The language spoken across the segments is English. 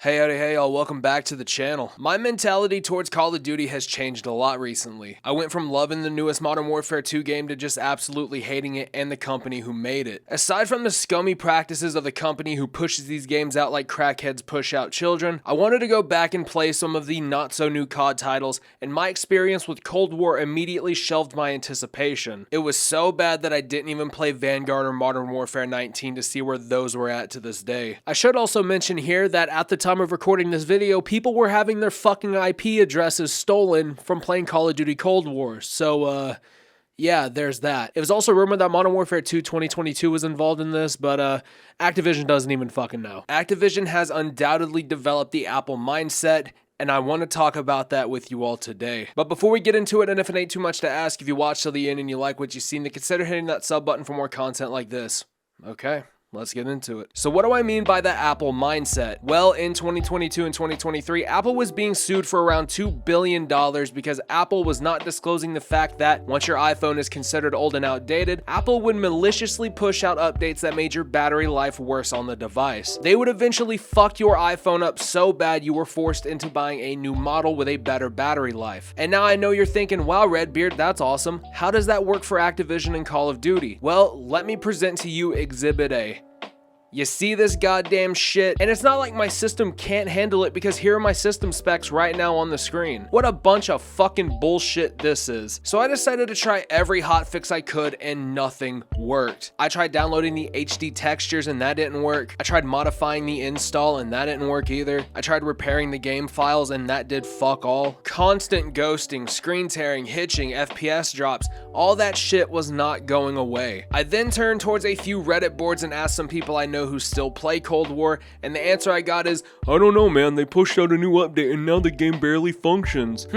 Hey howdy hey y'all, welcome back to the channel. My mentality towards Call of Duty has changed a lot recently. I went from loving the newest Modern Warfare 2 game to just absolutely hating it and the company who made it. Aside from the scummy practices of the company who pushes these games out like crackheads push out children, I wanted to go back and play some of the not so new COD titles, and my experience with Cold War immediately shelved my anticipation. It was so bad that I didn't even play Vanguard or Modern Warfare 19 to see where those were at to this day. I should also mention here that at the time of recording this video, people were having their fucking IP addresses stolen from playing Call of Duty Cold War, so yeah, there's that. It was also rumored that Modern Warfare 2 2022 was involved in this, but Activision doesn't even fucking know. Activision has undoubtedly developed the Apple mindset, and I want to talk about that with you all today. But before we get into it, and if it ain't too much to ask, if you watch till the end and you like what you've seen, then consider hitting that sub button for more content like this. Okay. Let's get into it. So what do I mean by the Apple mindset? Well, in 2022 and 2023, Apple was being sued for around $2 billion because Apple was not disclosing the fact that once your iPhone is considered old and outdated, Apple would maliciously push out updates that made your battery life worse on the device. They would eventually fuck your iPhone up so bad you were forced into buying a new model with a better battery life. And now I know you're thinking, wow, Redbeard, that's awesome. How does that work for Activision and Call of Duty? Well, let me present to you Exhibit A. You see this goddamn shit? And it's not like my system can't handle it because here are my system specs right now on the screen. What a bunch of fucking bullshit this is. So I decided to try every hotfix I could and nothing worked. I tried downloading the HD textures and that didn't work. I tried modifying the install and that didn't work either. I tried repairing the game files and that did fuck all. Constant ghosting, screen tearing, hitching, FPS drops, all that shit was not going away. I then turned towards a few Reddit boards and asked some people I know who still play Cold War, and the answer I got is, I don't know man, they pushed out a new update and now the game barely functions.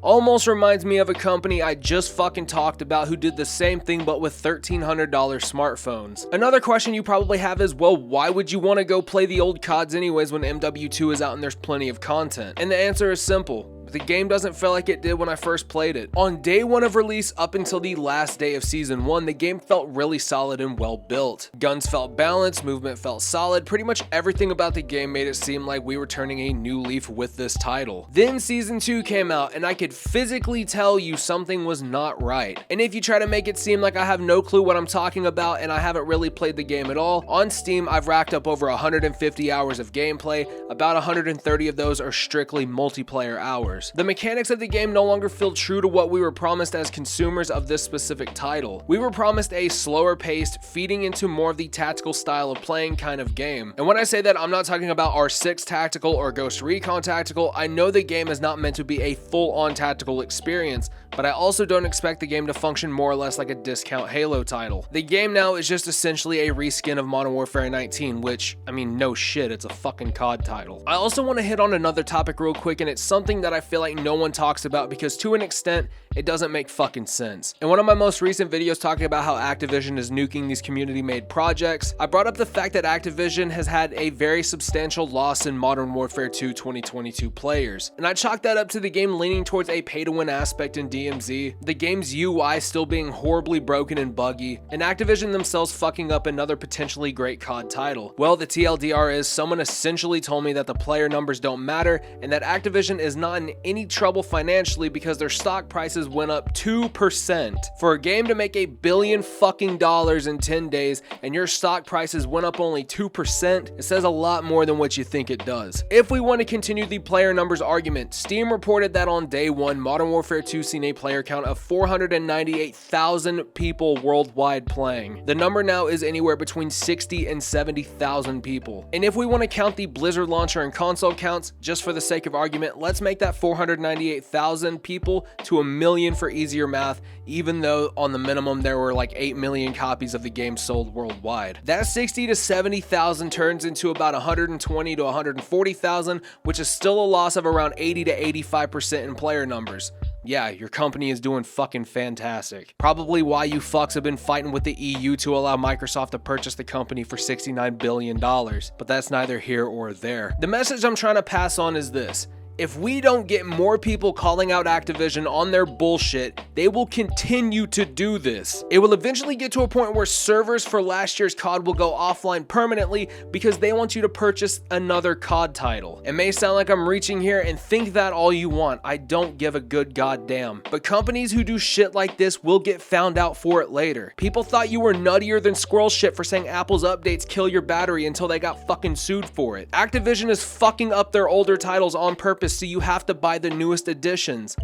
Almost reminds me of a company I just fucking talked about who did the same thing but with $1,300 smartphones. Another question you probably have is, well, why would you want to go play the old CODs anyways when MW2 is out and there's plenty of content? And the answer is simple. The game doesn't feel like it did when I first played it. On day one of release up until the last day of season 1, the game felt really solid and well built. Guns felt balanced, movement felt solid, pretty much everything about the game made it seem like we were turning a new leaf with this title. Then season 2 came out and I could physically tell you something was not right. And if you try to make it seem like I have no clue what I'm talking about and I haven't really played the game at all, on Steam I've racked up over 150 hours of gameplay, about 130 of those are strictly multiplayer hours. The mechanics of the game no longer feel true to what we were promised as consumers of this specific title. We were promised a slower paced, feeding into more of the tactical style of playing kind of game. And when I say that, I'm not talking about R6 Tactical or Ghost Recon Tactical. I know the game is not meant to be a full-on tactical experience, but I also don't expect the game to function more or less like a discount Halo title. The game now is just essentially a reskin of Modern Warfare 19, which, I mean, no shit, it's a fucking COD title. I also want to hit on another topic real quick, and it's something that I feel like no one talks about because to an extent, it doesn't make fucking sense. In one of my most recent videos talking about how Activision is nuking these community-made projects, I brought up the fact that Activision has had a very substantial loss in Modern Warfare 2 2022 players. And I chalked that up to the game leaning towards a pay-to-win aspect in DMZ, the game's UI still being horribly broken and buggy, and Activision themselves fucking up another potentially great COD title. Well, the TLDR is someone essentially told me that the player numbers don't matter and that Activision is not in any trouble financially because their stock prices went up 2%. For a game to make $1 billion fucking dollars in 10 days and your stock prices went up only 2%, it says a lot more than what you think it does. If we want to continue the player numbers argument, Steam reported that on day 1, Modern Warfare 2 seen a player count of 498,000 people worldwide playing. The number now is anywhere between 60 and 70,000 people. And if we want to count the Blizzard launcher and console counts, just for the sake of argument, let's make that 498,000 people to 1 million for easier math, even though on the minimum there were like 8 million copies of the game sold worldwide. That 60 to 70,000 turns into about 120 to 140,000, which is still a loss of around 80 to 85% in player numbers. Yeah, your company is doing fucking fantastic. Probably why you fucks have been fighting with the EU to allow Microsoft to purchase the company for $69 billion, but that's neither here or there. The message I'm trying to pass on is this. If we don't get more people calling out Activision on their bullshit, they will continue to do this. It will eventually get to a point where servers for last year's COD will go offline permanently because they want you to purchase another COD title. It may sound like I'm reaching here, and think that all you want. I don't give a good goddamn. But companies who do shit like this will get found out for it later. People thought you were nuttier than squirrel shit for saying Apple's updates kill your battery until they got fucking sued for it. Activision is fucking up their older titles on purpose so you have to buy the newest editions.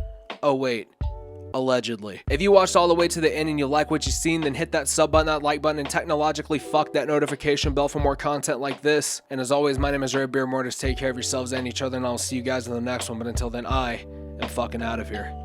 Oh wait, allegedly. If you watched all the way to the end and you like what you've seen, then hit that sub button, that like button, and technologically fuck that notification bell for more content like this. And as always, my name is Ray Beer Mortis. Take care of yourselves and each other, and I'll see you guys in the next one. But until then, I am fucking out of here.